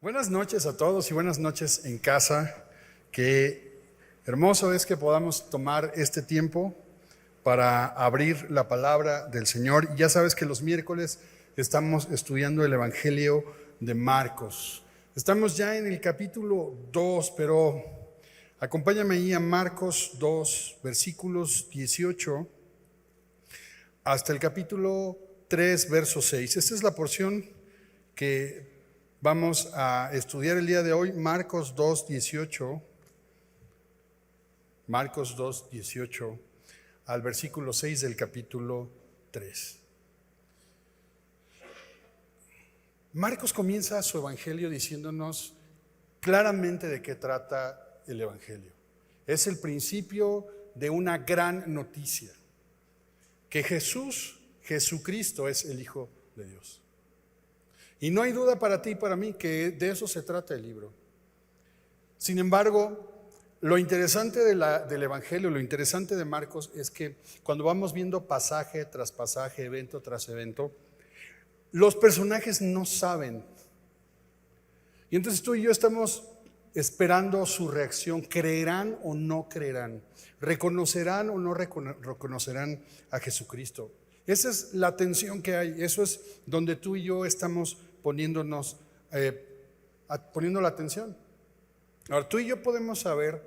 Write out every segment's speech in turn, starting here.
Buenas noches a todos y buenas noches en casa. Qué hermoso es que podamos tomar este tiempo para abrir la palabra del Señor. Y ya sabes que los miércoles estamos estudiando el Evangelio de Marcos. Estamos ya en el capítulo 2, pero acompáñame ahí a Marcos 2, versículos 18 hasta el capítulo 3, verso 6. Esta es la porción que vamos a estudiar el día de hoy, Marcos 2, 18. Marcos 2, 18 al versículo 6 del capítulo 3. Marcos comienza su evangelio diciéndonos claramente de qué trata el evangelio. Es el principio de una gran noticia, que Jesucristo es el Hijo de Dios. Y no hay duda para ti y para mí que de eso se trata el libro. Sin embargo, lo interesante del Evangelio, lo interesante de Marcos es que cuando vamos viendo pasaje tras pasaje, evento tras evento, los personajes no saben. Y entonces tú y yo estamos esperando su reacción. ¿Creerán o no creerán? ¿Reconocerán o no reconocerán a Jesucristo? Esa es la tensión que hay. Eso es donde tú y yo estamos poniendo la atención. Ahora, tú y yo podemos saber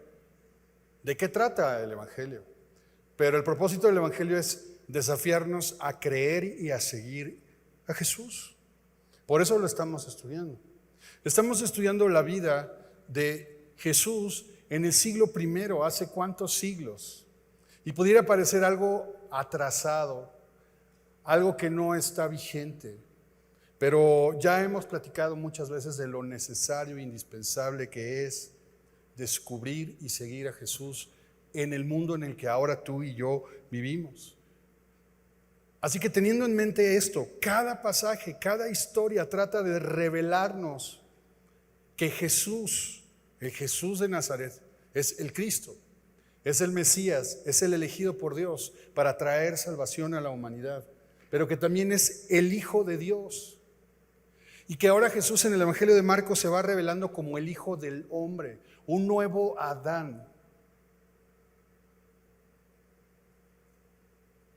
de qué trata el Evangelio, pero el propósito del Evangelio es desafiarnos a creer y a seguir a Jesús. Por eso lo estamos estudiando. Estamos estudiando la vida de Jesús en el siglo I, hace cuántos siglos, y pudiera parecer algo atrasado, algo que no está vigente. Pero ya hemos platicado muchas veces de lo necesario e indispensable que es descubrir y seguir a Jesús en el mundo en el que ahora tú y yo vivimos. Así que teniendo en mente esto, cada pasaje, cada historia trata de revelarnos que Jesús, el Jesús de Nazaret, es el Cristo, es el Mesías, es el elegido por Dios para traer salvación a la humanidad, pero que también es el Hijo de Dios. Y que ahora Jesús en el Evangelio de Marcos se va revelando como el Hijo del Hombre, un nuevo Adán,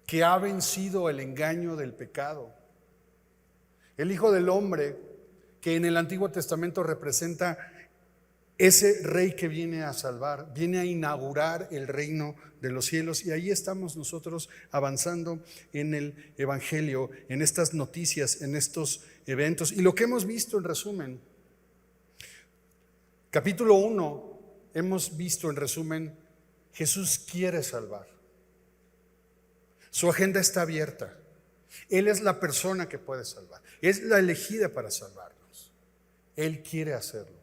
que ha vencido el engaño del pecado. El Hijo del Hombre que en el Antiguo Testamento representa ese rey que viene a salvar, viene a inaugurar el reino de los cielos. Y ahí estamos nosotros avanzando en el Evangelio, en estas noticias, en estos eventos. Y lo que hemos visto en resumen, capítulo 1, hemos visto en resumen, Jesús quiere salvar. Su agenda está abierta. Él es la persona que puede salvar. Es la elegida para salvarnos. Él quiere hacerlo.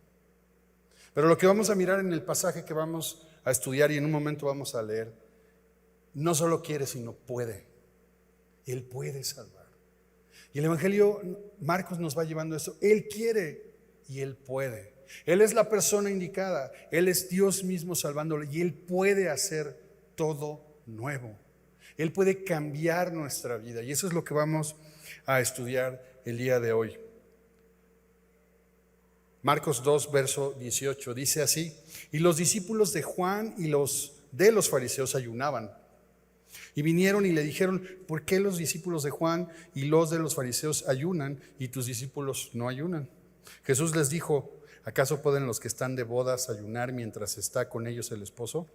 Pero lo que vamos a mirar en el pasaje que vamos a estudiar y en un momento vamos a leer, no solo quiere, sino puede. Él puede salvar. Y el Evangelio Marcos nos va llevando a eso. Él quiere y Él puede. Él es la persona indicada. Él es Dios mismo salvándolo y Él puede hacer todo nuevo. Él puede cambiar nuestra vida y eso es lo que vamos a estudiar el día de hoy. Marcos 2, verso 18, dice así: y los discípulos de Juan y los de los fariseos ayunaban. Y vinieron y le dijeron: ¿por qué los discípulos de Juan y los de los fariseos ayunan y tus discípulos no ayunan? Jesús les dijo: ¿acaso pueden los que están de bodas ayunar mientras está con ellos el esposo?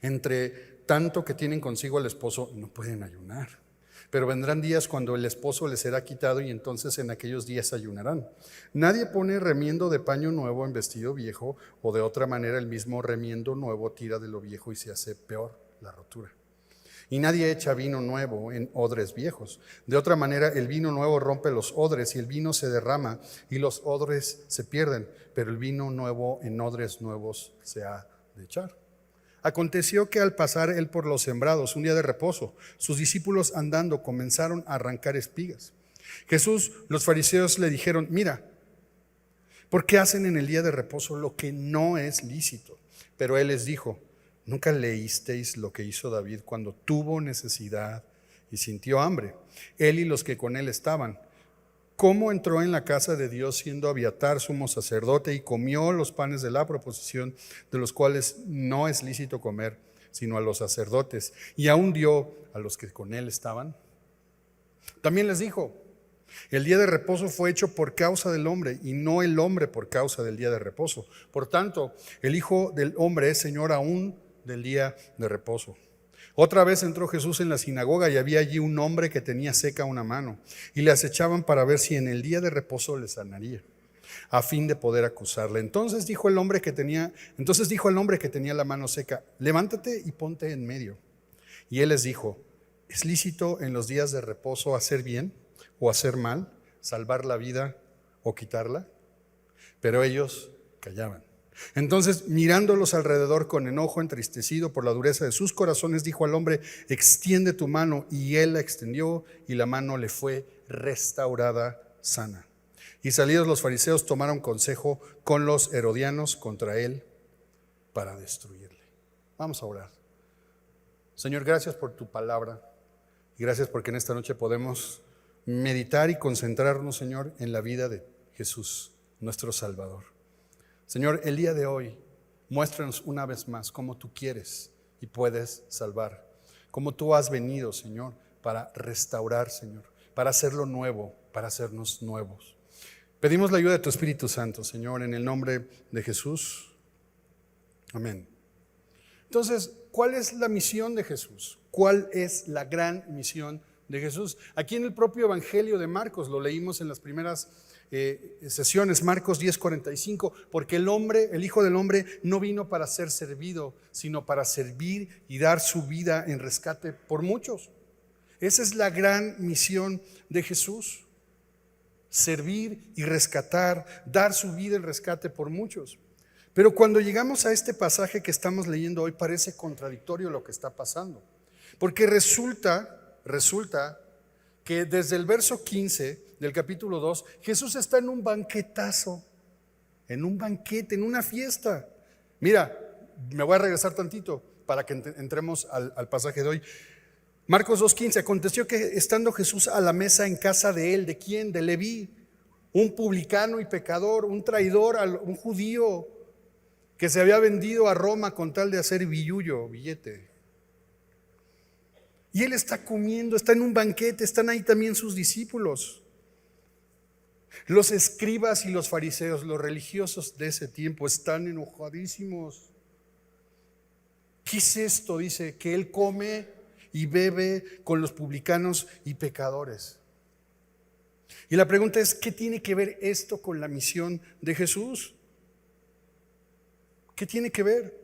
Entre tanto que tienen consigo al esposo, no pueden ayunar. Pero vendrán días cuando el esposo les será quitado y entonces en aquellos días ayunarán. Nadie pone remiendo de paño nuevo en vestido viejo, o de otra manera el mismo remiendo nuevo tira de lo viejo y se hace peor la rotura. Y nadie echa vino nuevo en odres viejos. De otra manera el vino nuevo rompe los odres y el vino se derrama y los odres se pierden, pero el vino nuevo en odres nuevos se ha de echar. Aconteció que al pasar él por los sembrados un día de reposo, sus discípulos andando comenzaron a arrancar espigas. Los fariseos le dijeron: mira, ¿por qué hacen en el día de reposo lo que no es lícito? Pero él les dijo: ¿nunca leísteis lo que hizo David cuando tuvo necesidad y sintió hambre? Él y los que con él estaban, cómo entró en la casa de Dios siendo Abiatar sumo sacerdote y comió los panes de la proposición, de los cuales no es lícito comer, sino a los sacerdotes, y aún dio a los que con él estaban. También les dijo: el día de reposo fue hecho por causa del hombre y no el hombre por causa del día de reposo. Por tanto, el Hijo del Hombre es Señor aún del día de reposo. Otra vez entró Jesús en la sinagoga y había allí un hombre que tenía seca una mano, y le acechaban para ver si en el día de reposo le sanaría, a fin de poder acusarle. Entonces dijo al hombre que tenía la mano seca: levántate y ponte en medio. Y él les dijo: ¿es lícito en los días de reposo hacer bien o hacer mal, salvar la vida o quitarla? Pero ellos callaban. Entonces, mirándolos alrededor con enojo, entristecido por la dureza de sus corazones, dijo al hombre: extiende tu mano. Y él la extendió, y la mano le fue restaurada sana. Y salidos los fariseos, tomaron consejo con los herodianos contra él para destruirle. Vamos a orar. Señor, gracias por tu palabra, y gracias porque en esta noche podemos meditar y concentrarnos, Señor, en la vida de Jesús, nuestro Salvador. Señor, el día de hoy, muéstranos una vez más cómo tú quieres y puedes salvar, cómo tú has venido, Señor, para restaurar, Señor, para hacerlo nuevo, para hacernos nuevos. Pedimos la ayuda de tu Espíritu Santo, Señor, en el nombre de Jesús. Amén. Entonces, ¿cuál es la misión de Jesús? ¿Cuál es la gran misión de Jesús? Aquí en el propio Evangelio de Marcos, lo leímos en las primeras sesiones, Marcos 10:45, porque el Hijo del Hombre no vino para ser servido, sino para servir y dar su vida en rescate por muchos. Esa es la gran misión de Jesús: servir y rescatar, dar su vida en rescate por muchos. Pero cuando llegamos a este pasaje que estamos leyendo hoy, parece contradictorio lo que está pasando, porque resulta que desde el verso 15 del capítulo 2, Jesús está en un banquetazo, en un banquete, en una fiesta. Mira, me voy a regresar tantito para que entremos al pasaje de hoy. Marcos 2:15, aconteció que estando Jesús a la mesa en casa de él, ¿de quién? De Leví, un publicano y pecador, un traidor, un judío que se había vendido a Roma con tal de hacer billete. Y él está comiendo, está en un banquete, están ahí también sus discípulos. Los escribas y los fariseos, los religiosos de ese tiempo, están enojadísimos. ¿Qué es esto? Dice que él come y bebe con los publicanos y pecadores. Y la pregunta es: ¿qué tiene que ver esto con la misión de Jesús? ¿Qué tiene que ver?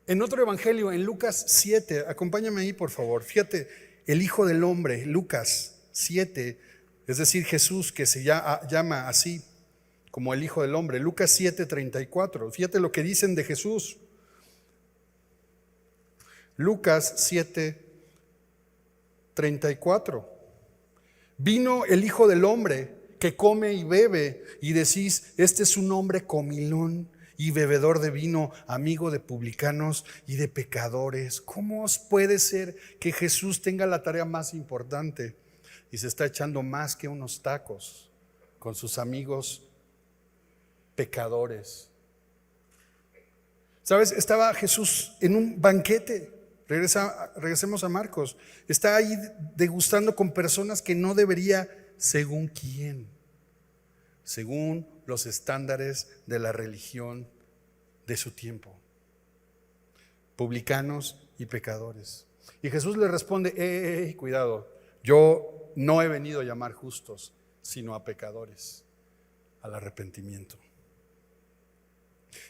En otro evangelio, en Lucas 7, acompáñame ahí por favor. Fíjate, el Hijo del Hombre, Lucas 7, es decir, Jesús, que se llama así como el Hijo del Hombre. Lucas 7:34. Fíjate lo que dicen de Jesús. Lucas 7:34. Vino el Hijo del Hombre que come y bebe, y decís: este es un hombre comilón y bebedor de vino, amigo de publicanos y de pecadores. ¿Cómo puede ser que Jesús tenga la tarea más importante y se está echando más que unos tacos con sus amigos pecadores? ¿Sabes? Estaba Jesús en un banquete. Regresemos a Marcos. Está ahí degustando con personas que no debería, ¿según quién? Según los estándares de la religión de su tiempo. Publicanos y pecadores. Y Jesús le responde: cuidado, yo no he venido a llamar justos, sino a pecadores, al arrepentimiento.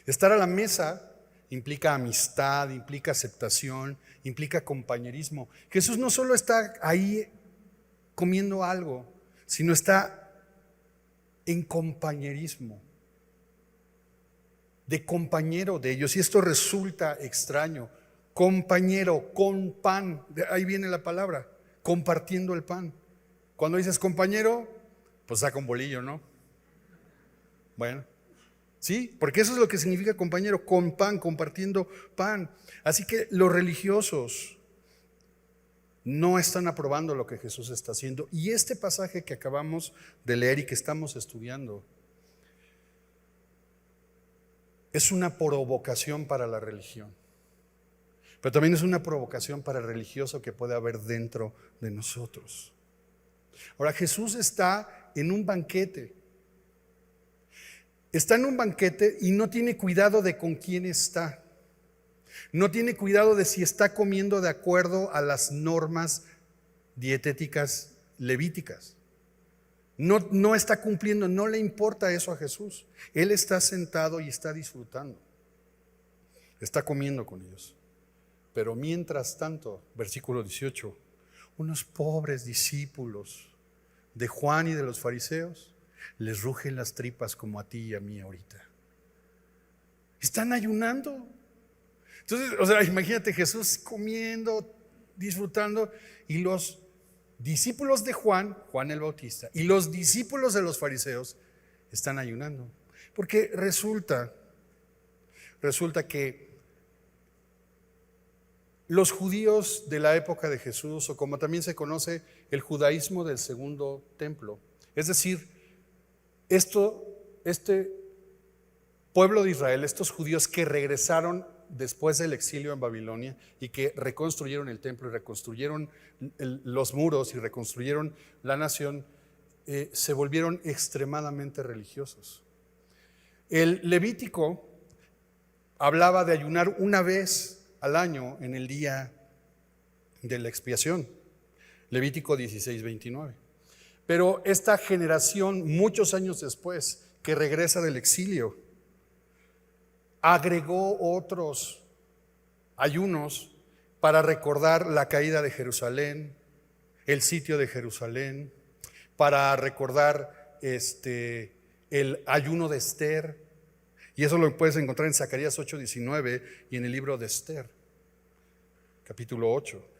Estar a la mesa implica amistad, implica aceptación, implica compañerismo. Jesús no solo está ahí comiendo algo, sino está en compañerismo, de compañero de ellos. Y esto resulta extraño. Compañero, con pan, de ahí viene la palabra, compartiendo el pan. Cuando dices compañero, pues saca un bolillo, ¿no? Bueno, sí, porque eso es lo que significa compañero, con pan, compartiendo pan. Así que los religiosos no están aprobando lo que Jesús está haciendo. Y este pasaje que acabamos de leer y que estamos estudiando es una provocación para la religión, pero también es una provocación para el religioso que puede haber dentro de nosotros. Ahora, Jesús está en un banquete. Está en un banquete y no tiene cuidado de con quién está. No tiene cuidado de si está comiendo de acuerdo a las normas dietéticas levíticas. No está cumpliendo, no le importa eso a Jesús. Él está sentado y está disfrutando. Está comiendo con ellos. Pero mientras tanto, versículo 18, unos pobres discípulos de Juan y de los fariseos les rugen las tripas como a ti y a mí ahorita. Están ayunando. Entonces, imagínate Jesús comiendo, disfrutando, y los discípulos de Juan el Bautista, y los discípulos de los fariseos están ayunando. Porque resulta que los judíos de la época de Jesús, o como también se conoce el judaísmo del segundo templo, es decir, este pueblo de Israel, estos judíos que regresaron después del exilio en Babilonia y que reconstruyeron el templo y reconstruyeron los muros y reconstruyeron la nación, se volvieron extremadamente religiosos. El Levítico hablaba de ayunar una vez al año en el día de la expiación, Levítico 16:29. Pero esta generación, muchos años después, que regresa del exilio, agregó otros ayunos para recordar la caída de Jerusalén, el sitio de Jerusalén, para recordar el ayuno de Esther. Y eso lo puedes encontrar en Zacarías 8:19 y en el libro de Esther, capítulo 8.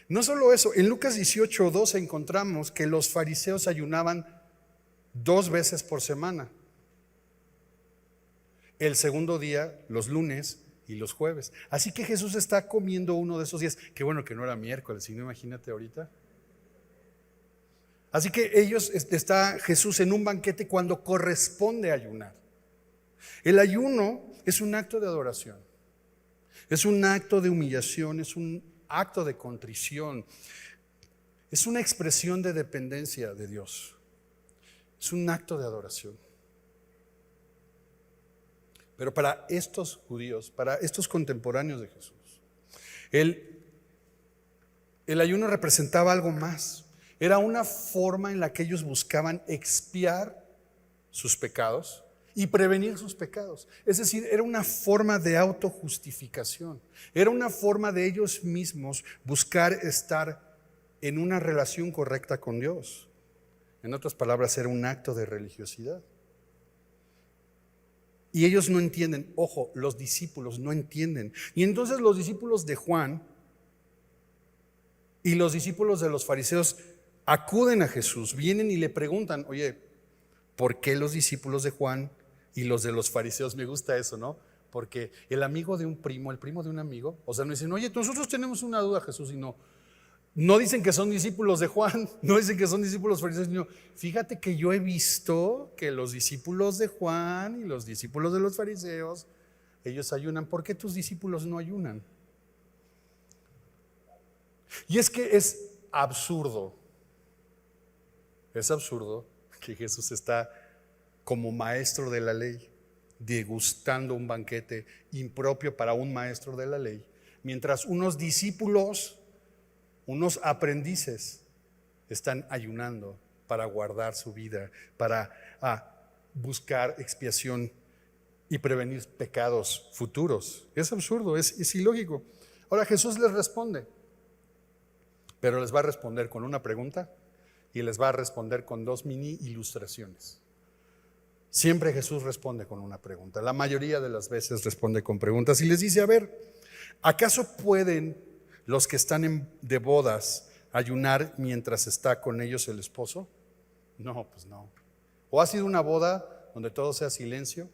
No solo eso, en Lucas 18:12 encontramos que los fariseos ayunaban 2 veces por semana. El segundo día, los lunes y los jueves. Así que Jesús está comiendo uno de esos días. Qué bueno que no era miércoles, si no, imagínate ahorita. Así que está Jesús en un banquete cuando corresponde ayunar. El ayuno es un acto de adoración, es un acto de humillación, es un acto de contrición, es una expresión de dependencia de Dios, es un acto de adoración. Pero para estos judíos, para estos contemporáneos de Jesús, el ayuno representaba algo más. Era una forma en la que ellos buscaban expiar sus pecados y prevenir sus pecados. Es decir, era una forma de autojustificación. Era una forma de ellos mismos buscar estar en una relación correcta con Dios. En otras palabras, era un acto de religiosidad. Y ellos no entienden, ojo, los discípulos no entienden. Y entonces los discípulos de Juan y los discípulos de los fariseos acuden a Jesús, vienen y le preguntan, oye, ¿por qué los discípulos de Juan y los de los fariseos? Me gusta eso, ¿no? Porque el amigo de un primo, el primo de un amigo, no dicen, oye, nosotros tenemos una duda, Jesús, y no dicen que son discípulos de Juan, no dicen que son discípulos fariseos, sino fíjate que yo he visto que los discípulos de Juan y los discípulos de los fariseos, ellos ayunan. ¿Por qué tus discípulos no ayunan? Y es que es absurdo que Jesús está como maestro de la ley, degustando un banquete impropio para un maestro de la ley, mientras unos discípulos, unos aprendices están ayunando para guardar su vida, para buscar expiación y prevenir pecados futuros. Es absurdo, es ilógico. Ahora Jesús les responde, pero les va a responder con una pregunta y les va a responder con 2 mini ilustraciones. Siempre Jesús responde con una pregunta. La mayoría de las veces responde con preguntas y les dice, a ver, ¿acaso pueden los que están de bodas ayunar mientras está con ellos el esposo? No, pues no. ¿O ha sido una boda donde todo sea silencio,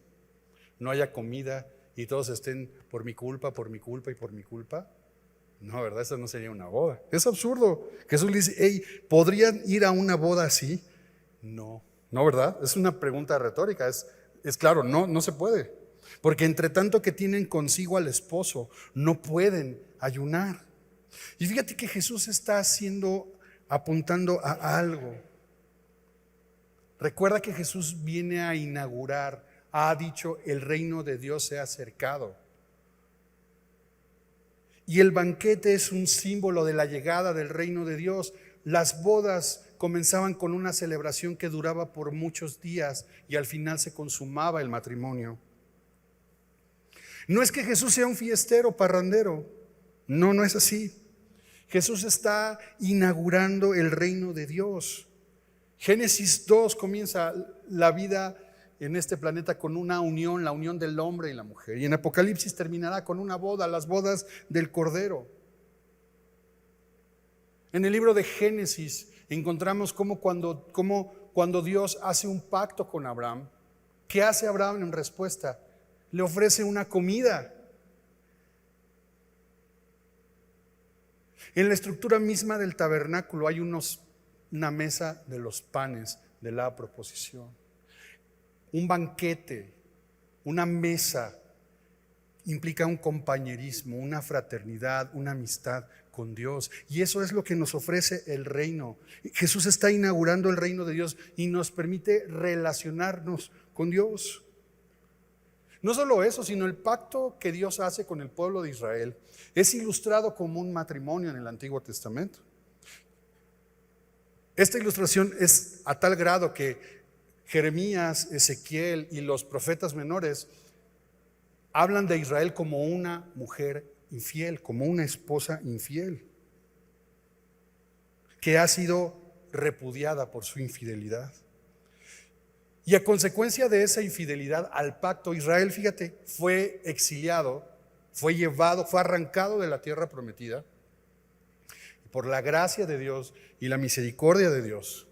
no haya comida y todos estén por mi culpa y por mi culpa? No, ¿verdad? Eso no sería una boda. Es absurdo. Jesús le dice, hey, ¿podrían ir a una boda así? No, no, ¿verdad? Es una pregunta retórica. Es claro, no, no se puede. Porque entre tanto que tienen consigo al esposo, no pueden ayunar. Y fíjate que Jesús está apuntando a algo. Recuerda que Jesús viene a inaugurar, ha dicho, el reino de Dios se ha acercado. Y el banquete es un símbolo de la llegada del reino de Dios. Las bodas comenzaban con una celebración que duraba por muchos días y al final se consumaba el matrimonio. No es que Jesús sea un fiestero parrandero, no, no es así. Jesús está inaugurando el reino de Dios. Génesis 2 comienza la vida en este planeta con una unión, la unión del hombre y la mujer. Y en Apocalipsis terminará con una boda, las bodas del Cordero. En el libro de Génesis encontramos cómo cuando Dios hace un pacto con Abraham, ¿qué hace Abraham en respuesta? Le ofrece una comida. En la estructura misma del tabernáculo hay una mesa de los panes de la proposición. Un banquete, una mesa, implica un compañerismo, una fraternidad, una amistad con Dios. Y eso es lo que nos ofrece el reino. Jesús está inaugurando el reino de Dios y nos permite relacionarnos con Dios. No solo eso, sino el pacto que Dios hace con el pueblo de Israel es ilustrado como un matrimonio en el Antiguo Testamento. Esta ilustración es a tal grado que Jeremías, Ezequiel y los profetas menores hablan de Israel como una mujer infiel, como una esposa infiel, que ha sido repudiada por su infidelidad. Y a consecuencia de esa infidelidad al pacto, Israel, fíjate, fue exiliado, fue llevado, fue arrancado de la tierra prometida. Por la gracia de Dios y la misericordia de Dios,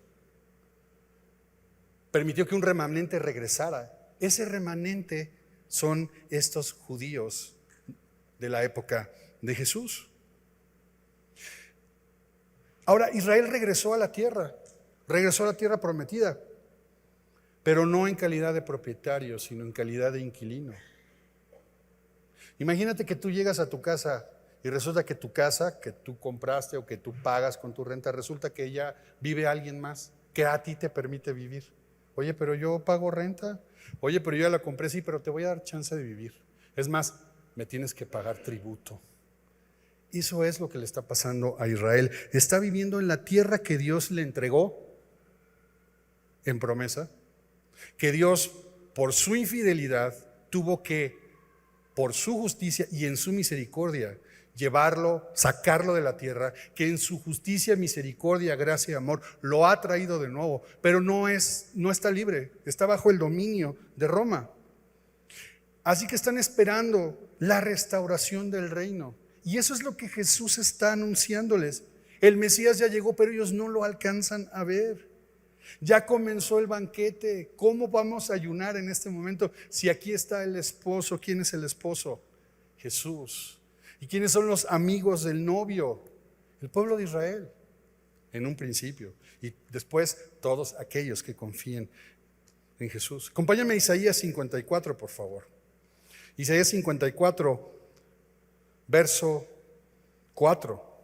permitió que un remanente regresara. Ese remanente son estos judíos de la época de Jesús. Ahora, Israel regresó a la tierra prometida, pero no en calidad de propietario, sino en calidad de inquilino. Imagínate que tú llegas a tu casa y resulta que tu casa que tú compraste o que tú pagas con tu renta, resulta que ya vive alguien más que a ti te permite vivir. Oye, pero yo pago renta. Oye, pero yo ya la compré, sí, pero te voy a dar chance de vivir. Es más, me tienes que pagar tributo. Eso es lo que le está pasando a Israel. Está viviendo en la tierra que Dios le entregó en promesa, que Dios por su infidelidad tuvo que, por su justicia y en su misericordia, llevarlo, sacarlo de la tierra, que en su justicia, misericordia, gracia y amor lo ha traído de nuevo, pero no está libre, está bajo el dominio de Roma. Así que están esperando la restauración del reino. Y eso es lo que Jesús está anunciándoles. El Mesías ya llegó, pero ellos no lo alcanzan a ver. Ya comenzó el banquete. ¿Cómo vamos a ayunar en este momento si aquí está el esposo? ¿Quién es el esposo? Jesús. ¿Y quiénes son los amigos del novio? El pueblo de Israel, en un principio. Y después todos aquellos que confíen en Jesús. Acompáñame a Isaías 54, por favor. Isaías 54, verso 4.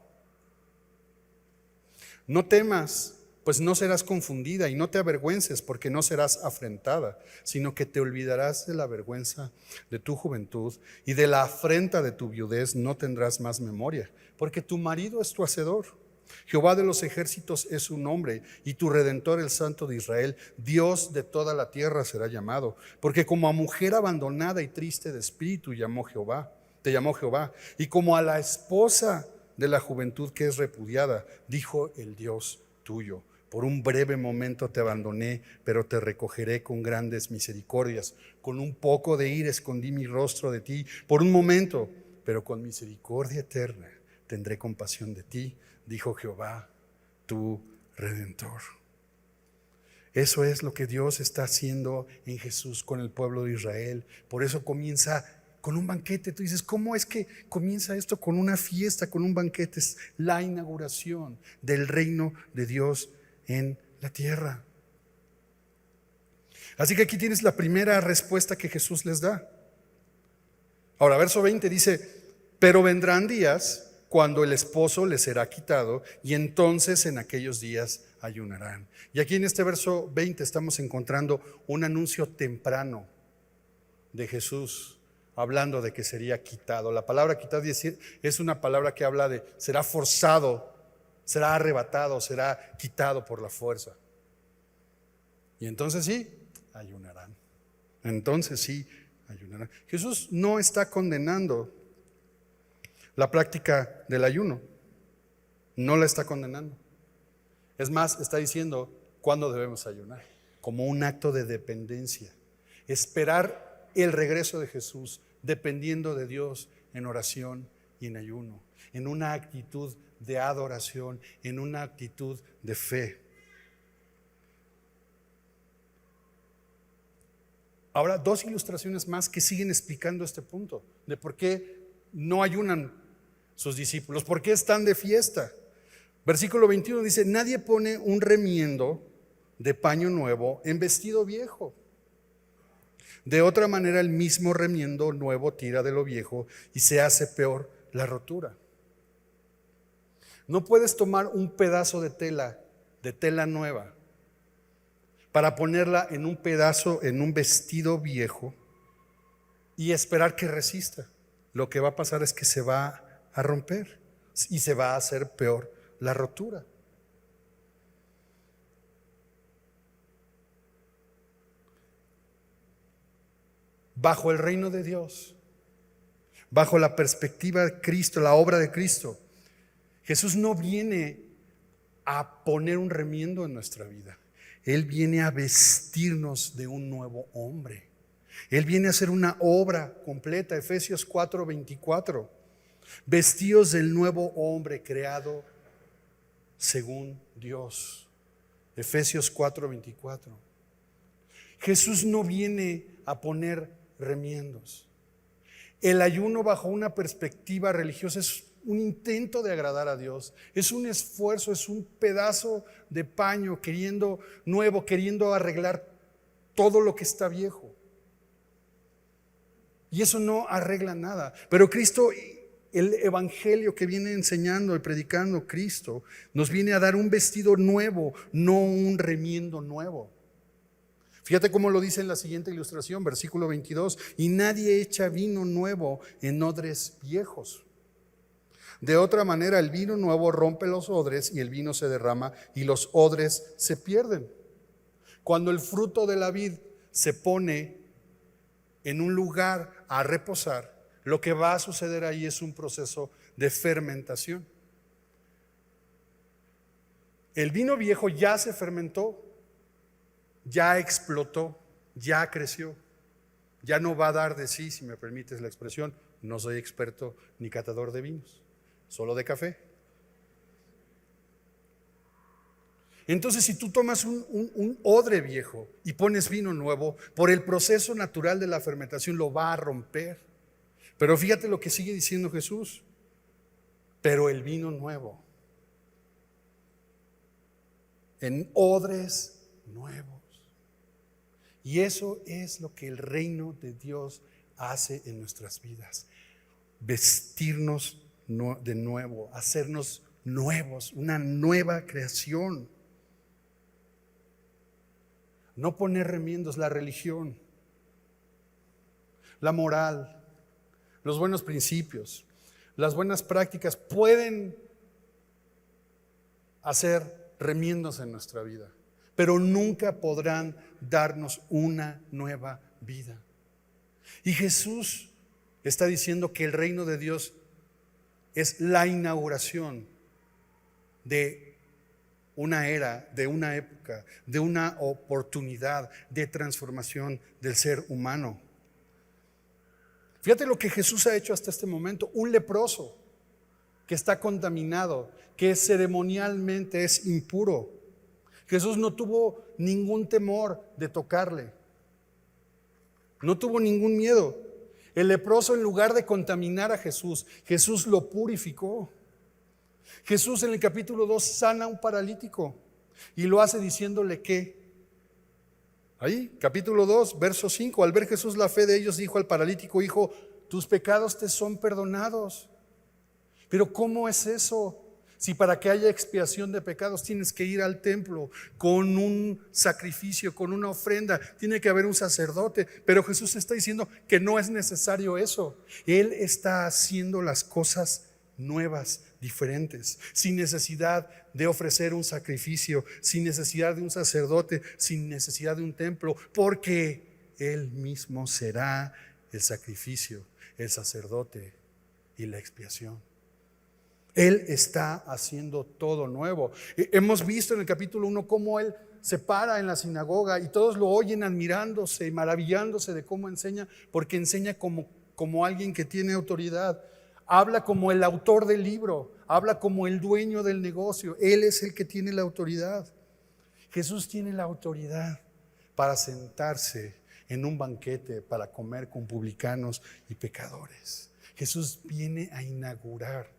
No temas, pues no serás confundida, y no te avergüences, porque no serás afrentada, sino que te olvidarás de la vergüenza de tu juventud y de la afrenta de tu viudez no tendrás más memoria, porque tu marido es tu hacedor. Jehová de los ejércitos es su nombre, y tu Redentor, el Santo de Israel, Dios de toda la tierra será llamado, porque como a mujer abandonada y triste de espíritu te llamó Jehová, y como a la esposa de la juventud que es repudiada, dijo el Dios tuyo. Por un breve momento te abandoné, pero te recogeré con grandes misericordias. Con un poco de ira escondí mi rostro de ti por un momento, pero con misericordia eterna tendré compasión de ti, dijo Jehová, tu Redentor. Eso es lo que Dios está haciendo en Jesús con el pueblo de Israel. Por eso comienza con un banquete. Tú dices, ¿cómo es que comienza esto con una fiesta, con un banquete? Es la inauguración del reino de Dios en la tierra. Así que aquí tienes la primera respuesta que Jesús les da. Ahora, verso 20 dice, pero vendrán días cuando el esposo les será quitado y entonces en aquellos días ayunarán. Y aquí en este verso 20 estamos encontrando un anuncio temprano de Jesús, hablando de que sería quitado. La palabra quitado es una palabra que habla de será forzado, será arrebatado, será quitado por la fuerza. Y entonces sí, ayunarán. Entonces sí, ayunarán. Jesús no está condenando la práctica del ayuno, no la está condenando. Es más, está diciendo cuándo debemos ayunar, como un acto de dependencia. Esperar el regreso de Jesús, dependiendo de Dios en oración y en ayuno, en una actitud de adoración, en una actitud de fe. Ahora, dos ilustraciones más que siguen explicando este punto de por qué no ayunan sus discípulos, por qué están de fiesta. Versículo 21 dice, nadie pone un remiendo de paño nuevo en vestido viejo. De otra manera, el mismo remiendo nuevo tira de lo viejo y se hace peor la rotura. No puedes tomar un pedazo de tela nueva, para ponerla en un pedazo, en un vestido viejo y esperar que resista. Lo que va a pasar es que se va a romper y se va a hacer peor la rotura. Bajo el reino de Dios, bajo la perspectiva de Cristo, la obra de Cristo, Jesús no viene a poner un remiendo en nuestra vida. Él viene a vestirnos de un nuevo hombre. Él viene a hacer una obra completa. Efesios 4:24. Vestidos del nuevo hombre creado según Dios. Efesios 4:24. Jesús no viene a poner remiendos. El ayuno bajo una perspectiva religiosa es un intento de agradar a Dios, es un esfuerzo, es un pedazo de paño queriendo arreglar todo lo que está viejo. Y eso no arregla nada. Pero Cristo, el evangelio que viene enseñando y predicando Cristo, nos viene a dar un vestido nuevo, no un remiendo nuevo. Fíjate cómo lo dice en la siguiente ilustración, versículo 22, y nadie echa vino nuevo en odres viejos. De otra manera, el vino nuevo rompe los odres y el vino se derrama y los odres se pierden. Cuando el fruto de la vid se pone en un lugar a reposar, lo que va a suceder ahí es un proceso de fermentación. El vino viejo ya se fermentó, ya explotó, ya creció, ya no va a dar de sí, si me permites la expresión. No soy experto ni catador de vinos, solo de café. Entonces, si tú tomas un odre viejo y pones vino nuevo, por el proceso natural de la fermentación lo va a romper. Pero fíjate lo que sigue diciendo Jesús. Pero el vino nuevo, en odres nuevos. Y eso es lo que el reino de Dios hace en nuestras vidas. Vestirnos de nuevo, hacernos nuevos, una nueva creación. No poner remiendos. La religión, la moral, los buenos principios, las buenas prácticas pueden hacer remiendos en nuestra vida, pero nunca podrán darnos una nueva vida. Y Jesús está diciendo que el reino de Dios es la inauguración de una era, de una época, de una oportunidad de transformación del ser humano. Fíjate lo que Jesús ha hecho hasta este momento. Un leproso que está contaminado, que ceremonialmente es impuro, Jesús no tuvo ningún temor de tocarle, no tuvo ningún miedo. El leproso, en lugar de contaminar a Jesús, Jesús lo purificó. Jesús en el capítulo 2 sana a un paralítico y lo hace diciéndole que, ahí, capítulo 2, verso 5, al ver Jesús la fe de ellos, dijo al paralítico: hijo, tus pecados te son perdonados. Pero ¿cómo es eso? Si para que haya expiación de pecados tienes que ir al templo con un sacrificio, con una ofrenda, tiene que haber un sacerdote. Pero Jesús está diciendo que no es necesario eso. Él está haciendo las cosas nuevas, diferentes, sin necesidad de ofrecer un sacrificio, sin necesidad de un sacerdote, sin necesidad de un templo, porque Él mismo será el sacrificio, el sacerdote y la expiación. Él está haciendo todo nuevo. Hemos visto en el capítulo 1 cómo Él se para en la sinagoga y todos lo oyen admirándose y maravillándose de cómo enseña, porque enseña como alguien que tiene autoridad. Habla como el autor del libro, habla como el dueño del negocio. Él es el que tiene la autoridad. Jesús tiene la autoridad para sentarse en un banquete para comer con publicanos y pecadores. Jesús viene a inaugurar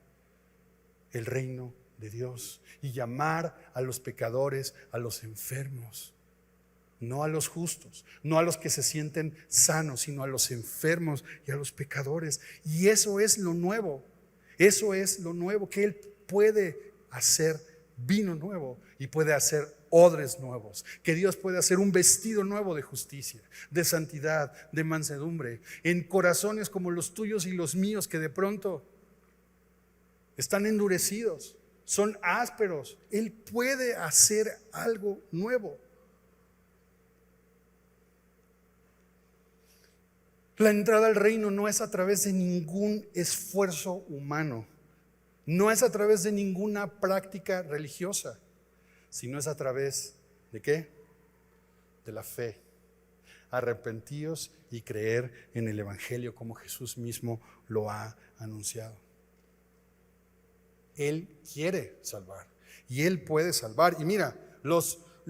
el reino de Dios y llamar a los pecadores, a los enfermos, no a los justos, no a los que se sienten sanos, sino a los enfermos y a los pecadores. Y eso es lo nuevo, que Él puede hacer vino nuevo y puede hacer odres nuevos, que Dios puede hacer un vestido nuevo de justicia, de santidad, de mansedumbre, en corazones como los tuyos y los míos, que de pronto están endurecidos, son ásperos. Él puede hacer algo nuevo. La entrada al reino no es a través de ningún esfuerzo humano, no es a través de ninguna práctica religiosa, sino es a través ¿de qué? De la fe. Arrepentíos y creer en el Evangelio como Jesús mismo lo ha anunciado. Él quiere salvar y Él puede salvar. Y mira,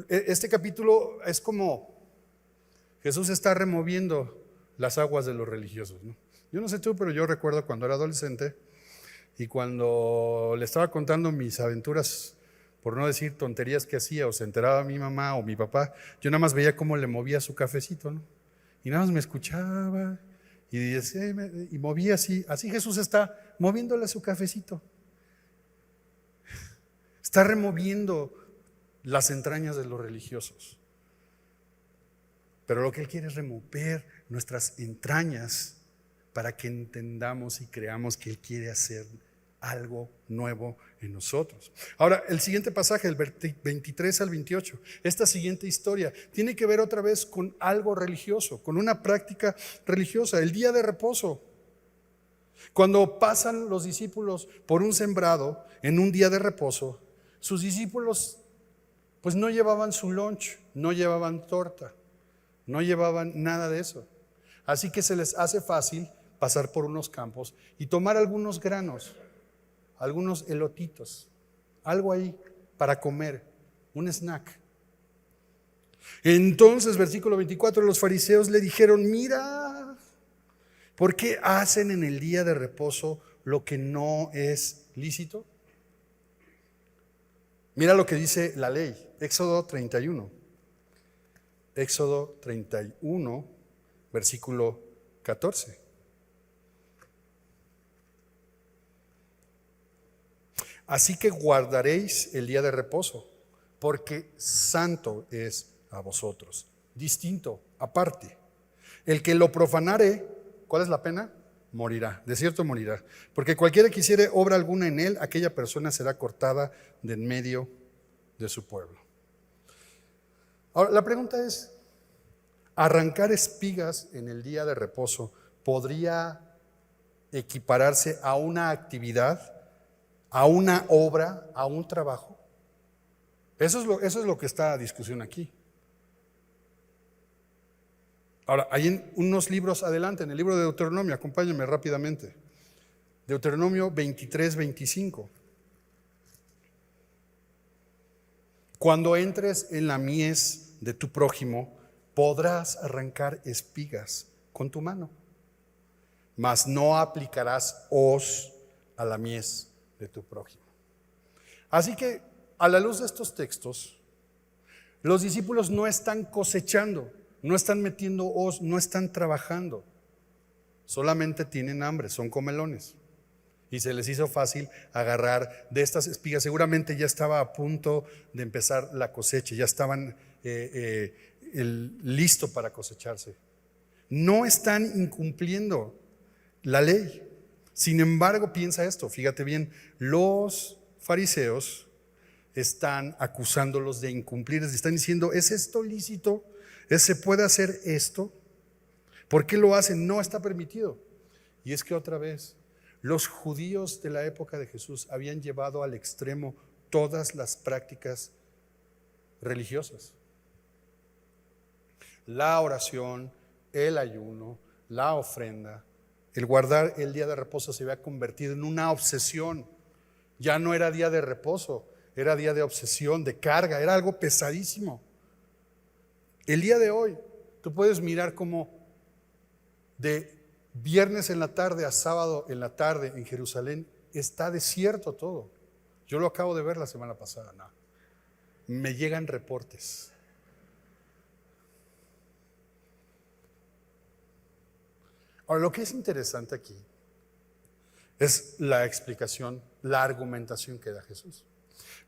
este capítulo es como Jesús está removiendo las aguas de los religiosos, ¿no? Yo no sé tú, pero yo recuerdo cuando era adolescente y cuando le estaba contando mis aventuras, por no decir tonterías que hacía, o se enteraba mi mamá o mi papá, yo nada más veía cómo le movía su cafecito, ¿no? Y nada más me escuchaba y movía así. Así Jesús está moviéndole su cafecito. Está removiendo las entrañas de los religiosos. Pero lo que Él quiere es remover nuestras entrañas para que entendamos y creamos que Él quiere hacer algo nuevo en nosotros. Ahora, el siguiente pasaje, el 23 al 28, esta siguiente historia tiene que ver otra vez con algo religioso, con una práctica religiosa, el día de reposo. Cuando pasan los discípulos por un sembrado en un día de reposo, sus discípulos pues no llevaban su lunch, no llevaban torta, no llevaban nada de eso. Así que se les hace fácil pasar por unos campos y tomar algunos granos, algunos elotitos, algo ahí para comer, un snack. Entonces, versículo 24, los fariseos le dijeron: mira, ¿por qué hacen en el día de reposo lo que no es lícito? Mira lo que dice la ley, Éxodo 31. Éxodo 31, versículo 14. Así que guardaréis el día de reposo, porque santo es a vosotros, distinto, aparte. El que lo profanare, ¿cuál es la pena? Morirá, de cierto morirá. Porque cualquiera que hiciere obra alguna en él, aquella persona será cortada de en medio de su pueblo. Ahora, la pregunta es: ¿arrancar espigas en el día de reposo podría equipararse a una actividad, a una obra, a un trabajo? Eso es lo que está a discusión aquí. Ahora, hay unos libros adelante, en el libro de Deuteronomio, acompáñenme rápidamente. Deuteronomio 23, 25. Cuando entres en la mies de tu prójimo, podrás arrancar espigas con tu mano. mas no aplicarás hoz a la mies de tu prójimo. Así que, a la luz de estos textos, los discípulos no están cosechando, no están metiendo hoz, no están trabajando. Solamente tienen hambre, son comelones. Y se les hizo fácil agarrar de estas espigas. Seguramente ya estaba a punto de empezar la cosecha, ya estaban listo para cosecharse. No están incumpliendo la ley. Sin embargo, piensa esto, fíjate bien, los fariseos están acusándolos de incumplir, les están diciendo, ¿es esto lícito? ¿Se puede hacer esto? ¿Por qué lo hacen? No está permitido. Y es que otra vez, los judíos de la época de Jesús habían llevado al extremo todas las prácticas religiosas. La oración, el ayuno, la ofrenda, el guardar el día de reposo se había convertido en una obsesión. Ya no era día de reposo, era día de obsesión, de carga, era algo pesadísimo. El día de hoy, tú puedes mirar cómo de viernes en la tarde a sábado en la tarde en Jerusalén está desierto todo. Yo lo acabo de ver la semana pasada. No. Me llegan reportes. Ahora, lo que es interesante aquí es la explicación, la argumentación que da Jesús.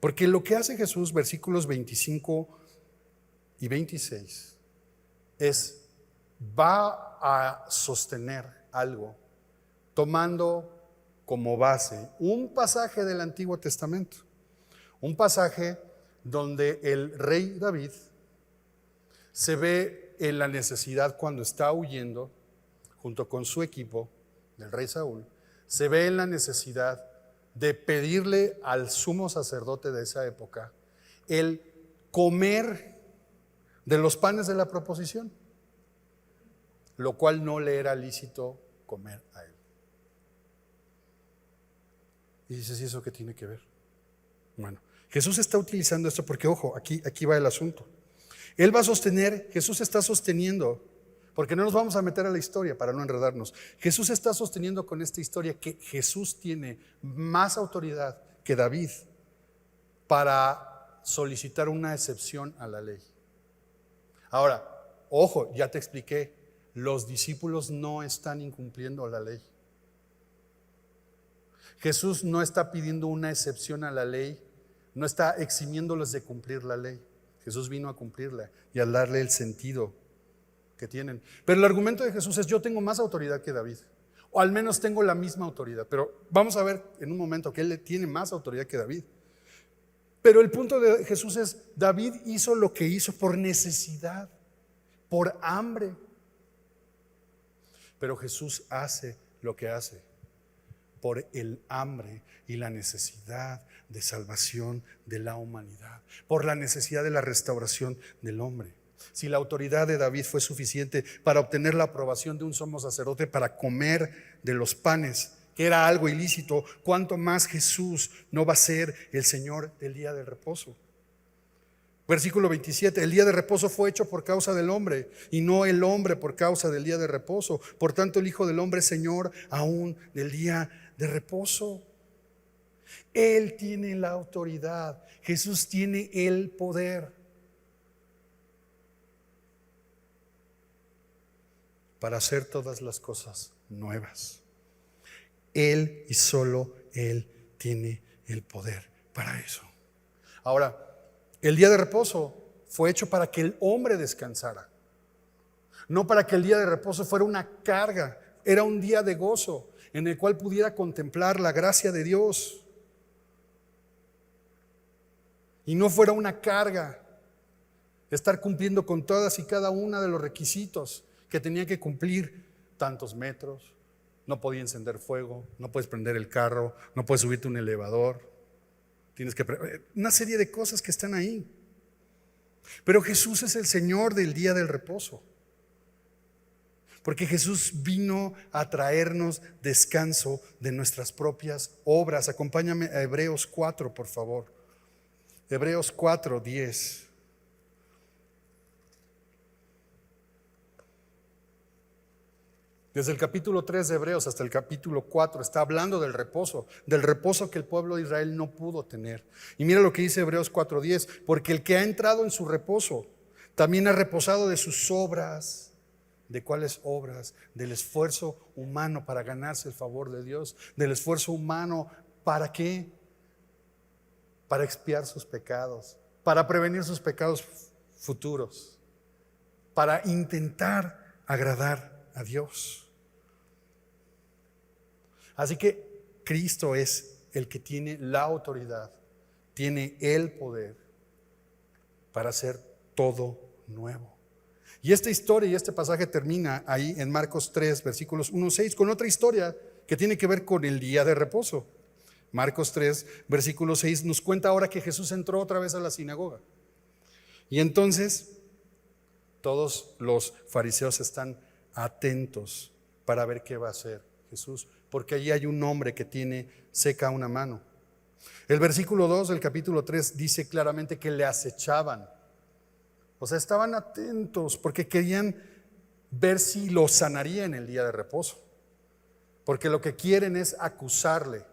Porque lo que hace Jesús, versículos 25 y 26, va a sostener algo tomando como base un pasaje del Antiguo Testamento, un pasaje donde el rey David se ve en la necesidad cuando está huyendo junto con su equipo del rey Saúl, se ve en la necesidad de pedirle al sumo sacerdote de esa época el comer de los panes de la proposición, lo cual no le era lícito comer a él. Y dices, ¿y eso qué tiene que ver? Bueno, Jesús está utilizando esto porque, ojo, aquí va el asunto. Él va a sostener, Jesús está sosteniendo, porque no nos vamos a meter a la historia para no enredarnos. Jesús está sosteniendo con esta historia que Jesús tiene más autoridad que David para solicitar una excepción a la ley. Ahora, ojo, ya te expliqué, los discípulos no están incumpliendo la ley. Jesús no está pidiendo una excepción a la ley, no está eximiéndolos de cumplir la ley. Jesús vino a cumplirla y a darle el sentido que tienen. Pero el argumento de Jesús es: yo tengo más autoridad que David, o al menos tengo la misma autoridad. Pero vamos a ver en un momento que él tiene más autoridad que David. Pero el punto de Jesús es: David hizo lo que hizo por necesidad, por hambre. Pero Jesús hace lo que hace por el hambre y la necesidad de salvación de la humanidad, por la necesidad de la restauración del hombre. Si la autoridad de David fue suficiente para obtener la aprobación de un sumo sacerdote para comer de los panes, que era algo ilícito, ¿cuánto más Jesús no va a ser el Señor del día del reposo? Versículo 27, el día de reposo fue hecho por causa del hombre y no el hombre por causa del día de reposo. Por tanto, el Hijo del Hombre es Señor aún del día de reposo. Él tiene la autoridad, Jesús tiene el poder para hacer todas las cosas nuevas. Él y solo Él tiene el poder para eso. Ahora, el día de reposo fue hecho para que el hombre descansara, no para que el día de reposo fuera una carga. Era un día de gozo en el cual pudiera contemplar la gracia de Dios y no fuera una carga estar cumpliendo con todas y cada una de los requisitos que tenía que cumplir. Tantos metros, no podía encender fuego, no puedes prender el carro, no puedes subirte a un elevador, tienes que una serie de cosas que están ahí. Pero Jesús es el Señor del día del reposo, porque Jesús vino a traernos descanso de nuestras propias obras. Acompáñame a Hebreos 4, por favor. Hebreos 4, 10. Desde el capítulo 3 de Hebreos hasta el capítulo 4 está hablando del reposo que el pueblo de Israel no pudo tener. Y mira lo que dice Hebreos 4:10, porque el que ha entrado en su reposo también ha reposado de sus obras. ¿De cuáles obras? Del esfuerzo humano para ganarse el favor de Dios, del esfuerzo humano ¿para qué? Para expiar sus pecados, para prevenir sus pecados futuros, para intentar agradar a Dios. Así que Cristo es el que tiene la autoridad, tiene el poder para hacer todo nuevo. Y esta historia y este pasaje termina ahí en Marcos 3, versículos 1-6, con otra historia que tiene que ver con el día de reposo. Marcos 3, versículo 6 nos cuenta ahora que Jesús entró otra vez a la sinagoga. Y entonces todos los fariseos están atentos para ver qué va a hacer Jesús, porque allí hay un hombre que tiene seca una mano. El versículo 2 del capítulo 3 dice claramente que le acechaban. O sea, estaban atentos porque querían ver si lo sanaría en el día de reposo, porque lo que quieren es acusarle.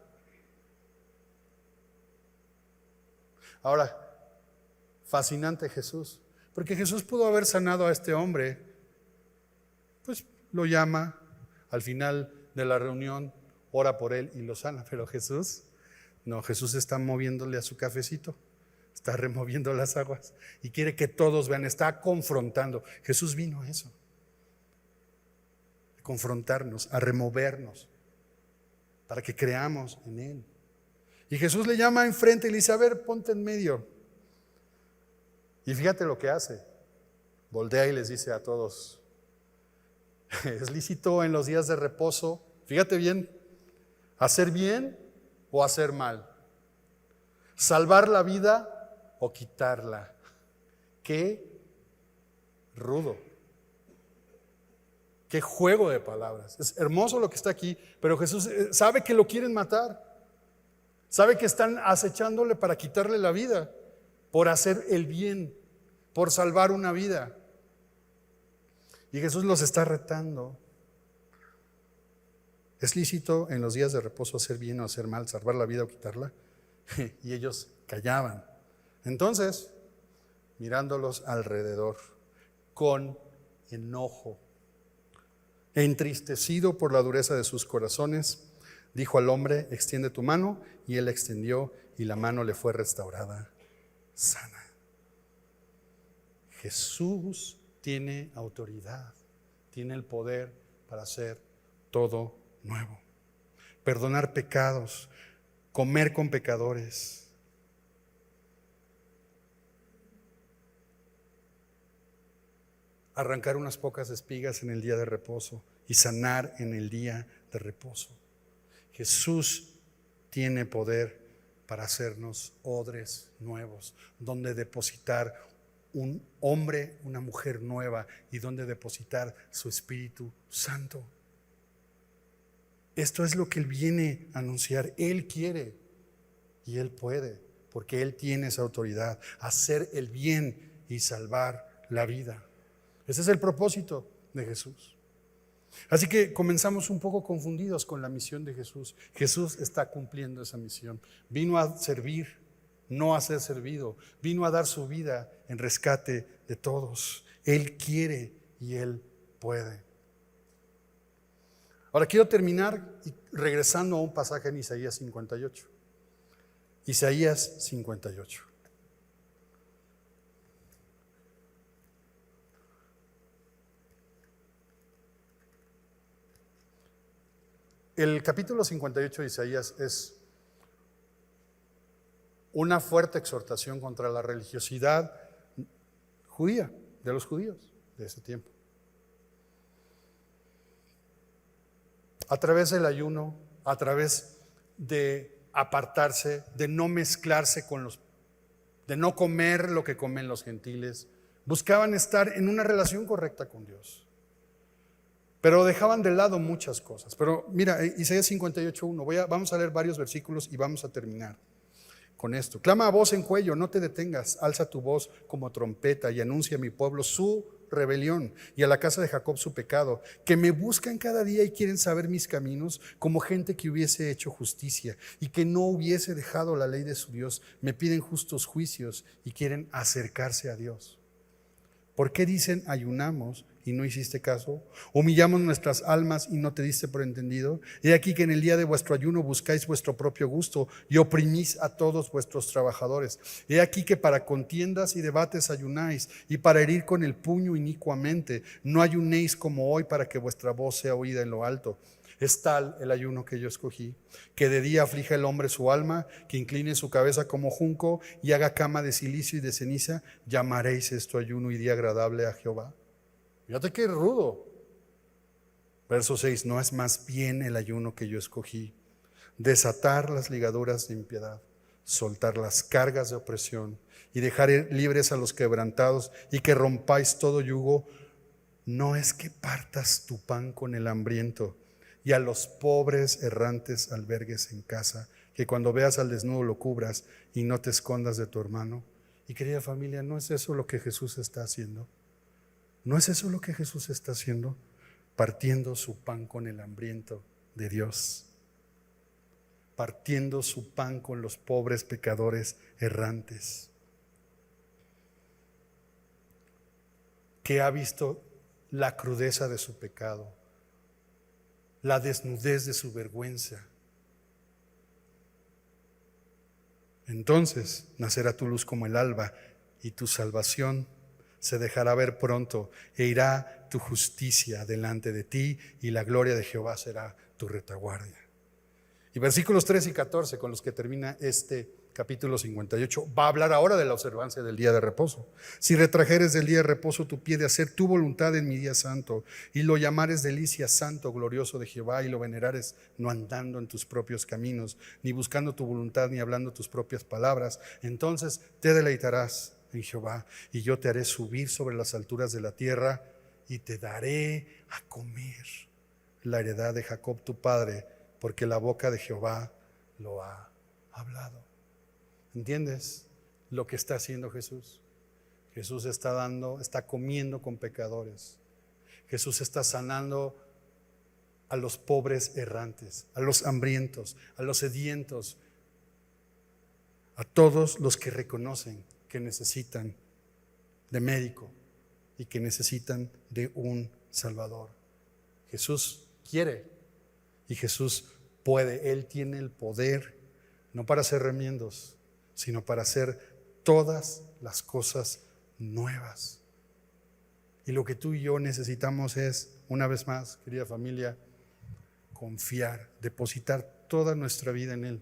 Ahora, fascinante Jesús, porque Jesús pudo haber sanado a este hombre, pues lo llama al final de la reunión, ora por él y lo sana, pero Jesús, no, Jesús está moviéndole a su cafecito, está removiendo las aguas y quiere que todos vean, está confrontando. Jesús vino a eso, a confrontarnos, a removernos, para que creamos en Él. Y Jesús le llama enfrente y le dice, a ver, ponte en medio. Y fíjate lo que hace, voltea y les dice a todos, es lícito en los días de reposo, fíjate bien, hacer bien o hacer mal, salvar la vida o quitarla. Qué rudo, qué juego de palabras. Es hermoso lo que está aquí, pero Jesús sabe que lo quieren matar, sabe que están acechándole para quitarle la vida, por hacer el bien, por salvar una vida. Y Jesús los está retando. ¿Es lícito en los días de reposo hacer bien o hacer mal, salvar la vida o quitarla? Y ellos callaban. Entonces, mirándolos alrededor, con enojo, entristecido por la dureza de sus corazones, dijo al hombre, extiende tu mano, y él extendió, y la mano le fue restaurada sana. Jesús tiene autoridad, tiene el poder para hacer todo nuevo, perdonar pecados, comer con pecadores, arrancar unas pocas espigas en el día de reposo y sanar en el día de reposo. Jesús tiene poder para hacernos odres nuevos, donde depositar un hombre, una mujer nueva y donde depositar su Espíritu Santo. Esto es lo que Él viene a anunciar. Él quiere y Él puede, porque Él tiene esa autoridad, hacer el bien y salvar la vida. Ese es el propósito de Jesús. Así que comenzamos un poco confundidos con la misión de Jesús. Jesús está cumpliendo esa misión. Vino a servir, no a ser servido. Vino a dar su vida en rescate de todos. Él quiere y Él puede. Ahora quiero terminar regresando a un pasaje en Isaías 58. Isaías 58. El capítulo 58 de Isaías es una fuerte exhortación contra la religiosidad judía, de los judíos de ese tiempo. A través del ayuno, a través de apartarse, de no mezclarse con de no comer lo que comen los gentiles, buscaban estar en una relación correcta con Dios. Pero dejaban de lado muchas cosas. Pero mira, Isaías 58:1, vamos a leer varios versículos y vamos a terminar con esto. Clama a voz en cuello, no te detengas, alza tu voz como trompeta y anuncia a mi pueblo su rebelión y a la casa de Jacob su pecado, que me buscan cada día y quieren saber mis caminos, como gente que hubiese hecho justicia y que no hubiese dejado la ley de su Dios. Me piden justos juicios y quieren acercarse a Dios. ¿Por qué dicen ayunamos y no hiciste caso? Humillamos nuestras almas y no te diste por entendido. He aquí que en el día de vuestro ayuno buscáis vuestro propio gusto y oprimís a todos vuestros trabajadores. He aquí que para contiendas y debates ayunáis, y para herir con el puño inicuamente. No ayunéis como hoy, para que vuestra voz sea oída en lo alto. Es tal el ayuno que yo escogí, que de día aflija el hombre su alma, que incline su cabeza como junco y haga cama de silicio y de ceniza. Llamaréis esto ayuno y día agradable a Jehová. Fíjate qué rudo. Verso 6: no es más bien el ayuno que yo escogí, desatar las ligaduras de impiedad, soltar las cargas de opresión y dejar libres a los quebrantados, y que rompáis todo yugo. No es que partas tu pan con el hambriento, y a los pobres errantes albergues en casa, que cuando veas al desnudo lo cubras y no te escondas de tu hermano. Y querida familia, ¿no es eso lo que Jesús está haciendo? ¿No es eso lo que Jesús está haciendo? Partiendo su pan con el hambriento de Dios, partiendo su pan con los pobres pecadores errantes, que ha visto la crudeza de su pecado, la desnudez de su vergüenza. Entonces nacerá tu luz como el alba, y tu salvación se dejará ver pronto, e irá tu justicia delante de ti, y la gloria de Jehová será tu retaguardia. Y versículos 13 y 14, con los que termina este capítulo 58, va a hablar ahora de la observancia del día de reposo. Si retrajeres del día de reposo tu pie de hacer tu voluntad en mi día santo, y lo llamares delicia, santo, glorioso de Jehová, y lo venerares, no andando en tus propios caminos, ni buscando tu voluntad, ni hablando tus propias palabras, entonces te deleitarás en Jehová, y yo te haré subir sobre las alturas de la tierra, y te daré a comer la heredad de Jacob tu padre, porque la boca de Jehová lo ha hablado. ¿Entiendes lo que está haciendo Jesús? Jesús está comiendo con pecadores. Jesús está sanando a los pobres errantes, a los hambrientos, a los sedientos, a todos los que reconocen que necesitan de médico y que necesitan de un Salvador. Jesús quiere y Jesús puede. Él tiene el poder, no para hacer remiendos, sino para hacer todas las cosas nuevas. Y lo que tú y yo necesitamos es, una vez más, querida familia, confiar, depositar toda nuestra vida en Él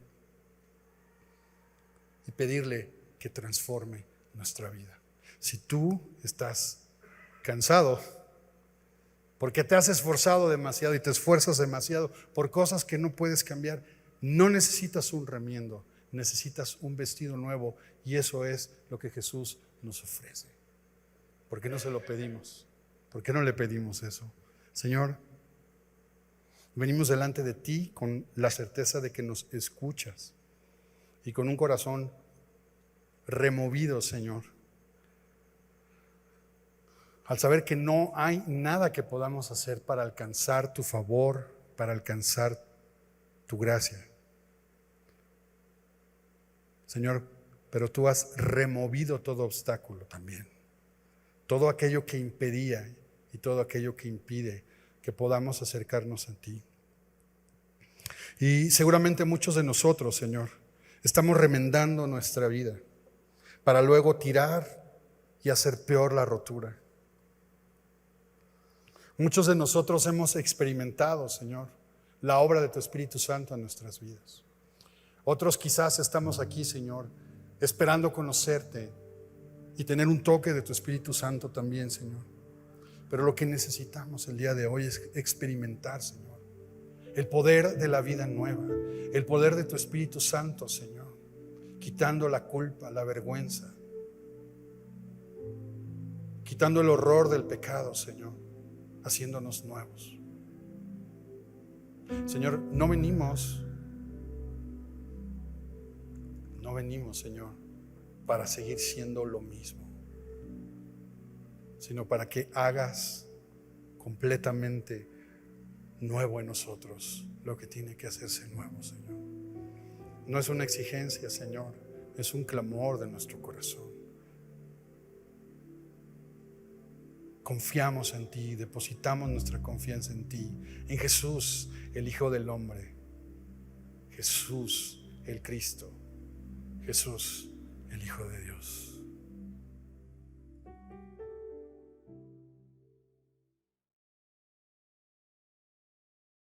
y pedirle que transforme nuestra vida. Si tú estás cansado porque te has esforzado demasiado y te esfuerzas demasiado por cosas que no puedes cambiar, no necesitas un remiendo, necesitas un vestido nuevo, y eso es lo que Jesús nos ofrece. ¿Por qué no se lo pedimos? ¿Por qué no le pedimos eso? Señor, venimos delante de ti con la certeza de que nos escuchas y con un corazón removido, Señor, al saber que no hay nada que podamos hacer para alcanzar tu favor, para alcanzar tu gracia. Señor, pero tú has removido todo obstáculo también, todo aquello que impedía y todo aquello que impide que podamos acercarnos a ti. Y seguramente muchos de nosotros, Señor, estamos remendando nuestra vida para luego tirar y hacer peor la rotura. Muchos de nosotros hemos experimentado, Señor, la obra de tu Espíritu Santo en nuestras vidas. Otros quizás estamos aquí, Señor, esperando conocerte y tener un toque de tu Espíritu Santo también, Señor. Pero lo que necesitamos el día de hoy es experimentar, Señor, el poder de la vida nueva, el poder de tu Espíritu Santo, Señor, quitando la culpa, la vergüenza, quitando el horror del pecado, Señor, haciéndonos nuevos. Señor, no venimos, Señor, para seguir siendo lo mismo. sino para que hagas completamente nuevo en nosotros lo que tiene que hacerse nuevo, Señor. No es una exigencia, Señor, es un clamor de nuestro corazón. Confiamos en ti, depositamos nuestra confianza en ti, en Jesús, el Hijo del Hombre, Jesús, el Cristo, Jesús, el Hijo de Dios.